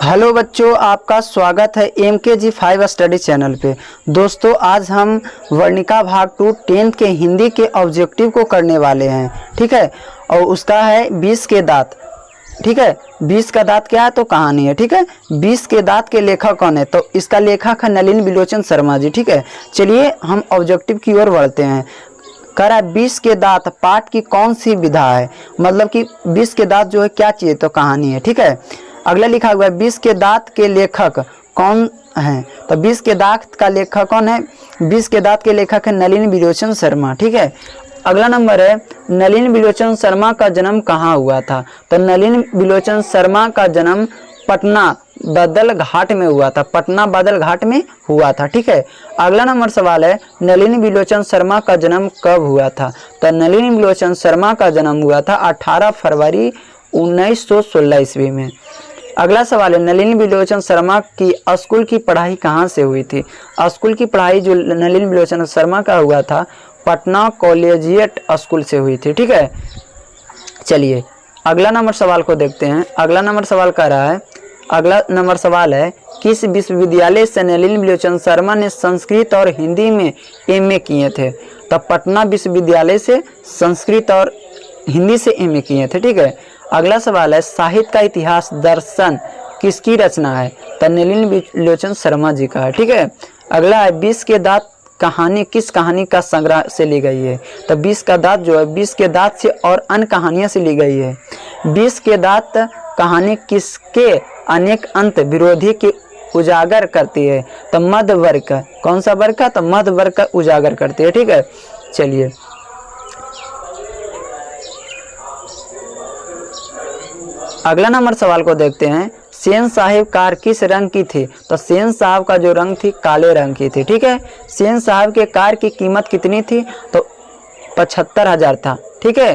Hello बच्चों, आपका स्वागत है MKG5 स्टडी चैनल पे। दोस्तों, आज हम वर्णिका भाग 2 10th के हिंदी के ऑब्जेक्टिव को करने वाले हैं। ठीक है, और उसका है 20 के दांत। ठीक है, 20 का दांत क्या है तो कहानी है। ठीक है, 20 के दांत के लेखक कौन है तो इसका लेखक है नलिन बिलोचन शर्मा जी। ठीक है, चलिए हम ऑब्जेक्टिव की ओर बढ़ते हैं। कह रहा है 20 के दांत पाठ की कौन सी विधा है, मतलब कि 20 के दांत जो है क्या चीज़ तो कहानी है। ठीक है, अगला लिखा हुआ है 20 के दांत के लेखक कौन है, तो 20 के दांत का लेखक कौन है। 20 के दांत के लेखक है नलिन बिलोचन शर्मा। ठीक है, अगला नंबर है नलिन बिलोचन शर्मा का जन्म कहाँ हुआ था, तो नलिन बिलोचन शर्मा का जन्म पटना बदल घाट में हुआ था। पटना बदल घाट में हुआ था। ठीक है, अगला नंबर सवाल है नलिन बिलोचन शर्मा का जन्म कब हुआ था, तो नलिन बिलोचन शर्मा का जन्म हुआ था 18 फरवरी 1916 ईस्वी में। अगला सवाल है नलिन बिलोचन शर्मा की स्कूल की पढ़ाई कहाँ से हुई थी। स्कूल की पढ़ाई जो नलिन बिलोचन शर्मा का हुआ था पटना कॉलेजिएट स्कूल से हुई थी। ठीक है, चलिए अगला नंबर सवाल को देखते हैं। अगला नंबर सवाल कह रहा है, अगला नंबर सवाल है किस विश्वविद्यालय से नलिन बिलोचन शर्मा ने संस्कृत और हिंदी में MA किए थे, तो पटना विश्वविद्यालय से संस्कृत और हिंदी से MA किए थे। ठीक है, अगला सवाल है साहित्य का इतिहास दर्शन किसकी रचना है, तो नलिन बिलोचन शर्मा जी का है। ठीक है, अगला है 20 के दांत कहानी किस कहानी का संग्रह से ली गई है, तो 20 का दांत जो है 20 के दांत से और अन्य कहानियां से ली गई है। 20 के दांत कहानी किसके अनेक अंत विरोधी के उजागर करती है, तो मध्य वर्ग का। कौन सा वर्ग का, तो मध्य वर्ग का उजागर करती है। ठीक है, चलिए अगला नंबर सवाल को देखते हैं। सेन साहिब कार किस रंग की थी, तो सेन साहब का जो रंग थी काले रंग की थी। ठीक है, सेन साहब के कार की कीमत कितनी थी, तो 75,000 था। ठीक है,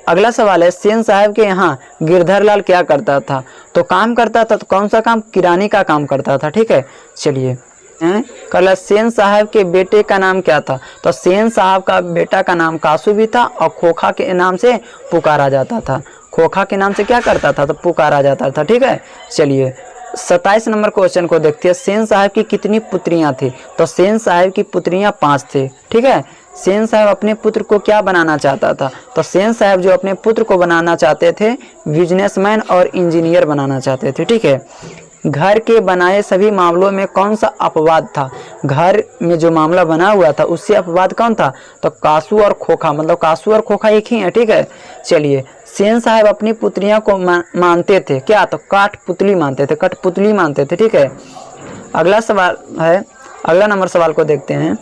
अगला सवाल है सेन साहब के यहाँ गिरधर लाल क्या करता था, तो काम करता था, तो कौन सा काम, किरानी का काम करता था। ठीक है, चलिए कल सेन साहब के बेटे का नाम क्या था, तो सेन साहब का बेटा का नाम कासू भी था और खोखा के नाम से पुकारा जाता था। खोखा के नाम से क्या करता था, तो पुकारा जाता था। ठीक है, चलिए 27 नंबर क्वेश्चन को देखते हैं। सेन साहब की कितनी पुत्रियां थी, तो सेन साहब की पुत्रियां 5 थी। ठीक है, सेन साहब अपने पुत्र को क्या बनाना चाहता था, तो सेन साहब जो अपने पुत्र को बनाना चाहते थे बिजनेसमैन और इंजीनियर बनाना चाहते थे। ठीक है, घर के बनाए सभी मामलों में कौन सा अपवाद था, घर में जो मामला बना हुआ था उससे अपवाद कौन था, तो कासू और खोखा, मतलब कासू और खोखा एक ही है। ठीक है, चलिए सेन साहब अपनी पुत्रियां को मानते थे क्या, तो काठपुतली मानते थे, कठपुतली मानते थे। ठीक है, अगला सवाल है, अगला नंबर सवाल को देखते हैं।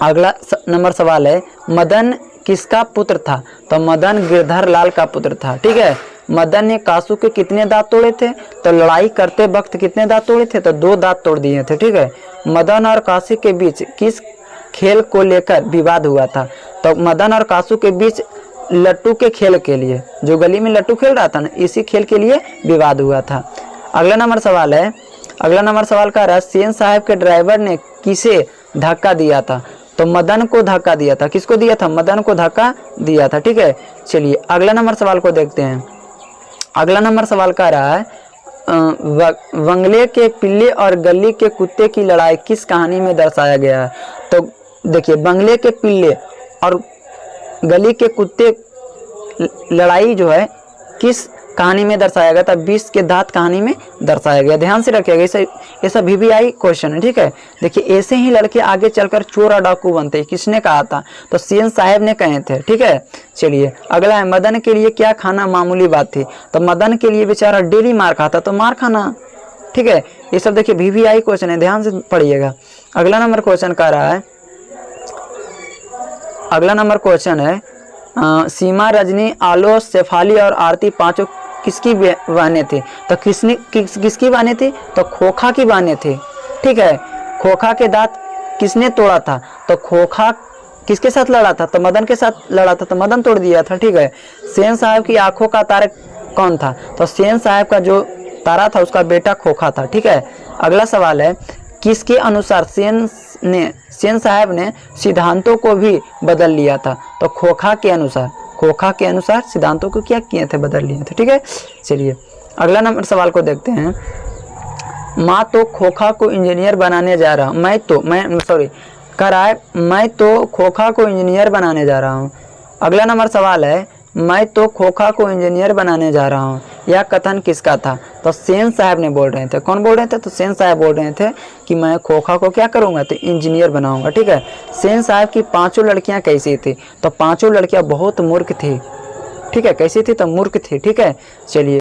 अगला नंबर सवाल है मदन किसका पुत्र था, तो मदन गिरधर लाल का पुत्र था। ठीक है, मदन ने कासू के कितने दांत तोड़े थे, तो लड़ाई करते वक्त कितने दांत तोड़े थे, तो 2 दांत तोड़ दिए थे। ठीक है, मदन और कासू के बीच किस खेल को लेकर विवाद हुआ था, तो मदन और कासू के बीच लट्टू के खेल के लिए, जो गली में लट्टू खेल रहा था ना, इसी खेल के लिए विवाद हुआ था। अगला नंबर सवाल है, अगला नंबर सवाल का रहा सेन साहब के ड्राइवर ने किसे धक्का दिया था, तो मदन को धक्का दिया था। किसको दिया था, मदन को धक्का दिया था। ठीक है, चलिए अगला नंबर सवाल को देखते हैं। अगला नंबर सवाल का रहा है बंगले के पिल्ले और गली के कुत्ते की लड़ाई किस कहानी में दर्शाया गया है, तो देखिए बंगले के पिल्ले और गली के कुत्ते लड़ाई जो है किस कहानी में दर्शाया गया था, 20 के दांत कहानी में दर्शाया गया। ध्यान से रखिएगा, ये सब VVI क्वेश्चन है। ठीक है, देखिए ऐसे ही लड़के आगे चलकर चोर और डाकू बनते हैं, किसने कहा था, तो सेन साहब ने कहे थे। ठीक है, चलिए अगला है मदन के लिए क्या खाना मामूली बात थी, तो मदन के लिए बेचारा डेली मार खाता, तो मार खाना। ठीक है, ये सब देखिए VVI क्वेश्चन है, ध्यान से पढ़िएगा। अगला नंबर क्वेश्चन का रहा है, अगला नंबर क्वेश्चन है सीमा, रजनी, आलो, शेफाली और आरती पांचों किसकी बहनें थी, तो किसकी बहनें थी, तो खोखा की बहनें थी। ठीक है, खोखा के दांत किसने तोड़ा था, तो खोखा किसके साथ लड़ा था, तो मदन के साथ लड़ा था, तो मदन तोड़ दिया था। ठीक है, सेन साहब की आंखों का तारा कौन था, तो सेन साहब का जो तारा था उसका बेटा खोखा था। ठीक है, अगला सवाल है किसके अनुसार सेन साहब ने सिद्धांतों को भी बदल लिया था, तो खोखा के अनुसार सिद्धांतों को क्या किए थे, बदल लिए थे। ठीक है, चलिए अगला नंबर सवाल को देखते हैं। मैं तो खोखा को इंजीनियर बनाने जा रहा हूँ। मैं तो खोखा को इंजीनियर बनाने जा रहा हूँ। अगला नंबर सवाल है, मैं तो खोखा को इंजीनियर बनाने जा रहा हूँ, यह कथन किसका था? तो सेन साहब ने बोल रहे थे। कौन बोल रहे थे? तो सेन साहब बोल रहे थे कि मैं खोखा को क्या करूँगा? तो इंजीनियर बनाऊंगा। ठीक है। सेन साहब की 5 लड़कियाँ कैसी थी? तो 5 लड़कियाँ बहुत मूर्ख थी। ठीक है, कैसी थी? तो मूर्ख थी। ठीक है, चलिए